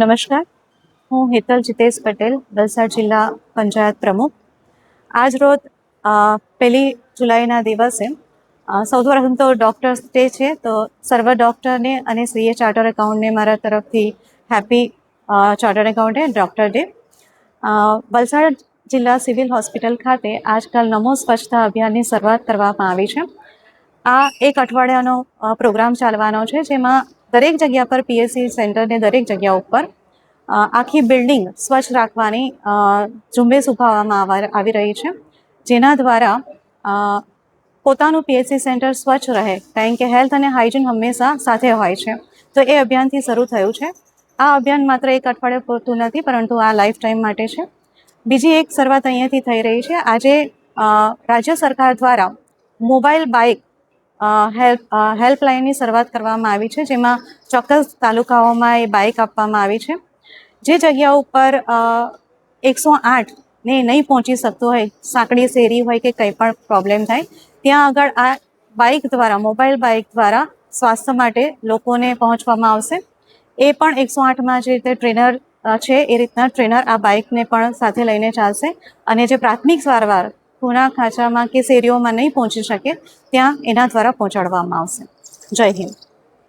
નમસ્કાર, હું હેતલ જીતેશ પટેલ, વલસાડ જિલ્લા પંચાયત પ્રમુખ. આજ રોજ 1 જુલાઈના દિવસે સૌથી પ્રથમ તો ડૉક્ટર્સ ડે છે, તો સર્વ ડૉક્ટરને અને સીએ ચાર્ટર એકાઉન્ટને મારા તરફથી happy charter account doctor day. Valsad જિલ્લા સિવિલ હોસ્પિટલ ખાતે આજકાલ નમો સ્વચ્છતા અભિયાનની શરૂઆત કરવામાં આવી છે. આ એક અઠવાડિયાનો પ્રોગ્રામ ચાલવાનો છે, જેમાં દરેક જગ્યા પર પીએસસી સેન્ટરને દરેક જગ્યા ઉપર આખી બિલ્ડિંગ સ્વચ્છ રાખવાની ઝુંબેશ ઉઠાવવામાં આવી રહી છે, જેના દ્વારા પોતાનું પીએસસી સેન્ટર સ્વચ્છ રહે, કારણ કે હેલ્થ અને હાઇજીન હંમેશા સાથે હોય છે. તો એ અભિયાનથી શરૂ થયું છે. આ અભિયાન માત્ર એક અઠવાડિયું પૂરતું નથી, પરંતુ આ લાઈફ ટાઈમ માટે છે. બીજી એક શરૂઆત અહીંયાથી થઈ રહી છે. આજે રાજ્ય સરકાર દ્વારા મોબાઈલ બાઇક હેલ્પલાઇનની શરૂઆત કરવામાં આવી છે, જેમાં ચોક્કસ તાલુકાઓમાં એ બાઇક આપવામાં આવી છે. જે જગ્યા ઉપર 108 ને નહીં પહોંચી શકતું હોય, સાંકડી શેરી હોય કે કંઈ પણ પ્રોબ્લેમ થાય, ત્યાં આગળ આ બાઇક દ્વારા, મોબાઈલ બાઇક દ્વારા સ્વાસ્થ્ય માટે લોકોને પહોંચવામાં આવશે. એ પણ 108માં જે રીતે ટ્રેનર છે, એ રીતના ટ્રેનર આ બાઇકને પણ સાથે લઈને ચાલશે, અને જે પ્રાથમિક સારવાર ખૂણા ખાંચામાં કે શેરીઓમાં નહીં પહોંચી શકે, ત્યાં એના દ્વારા પહોંચાડવામાં આવશે. જય હિન્દ.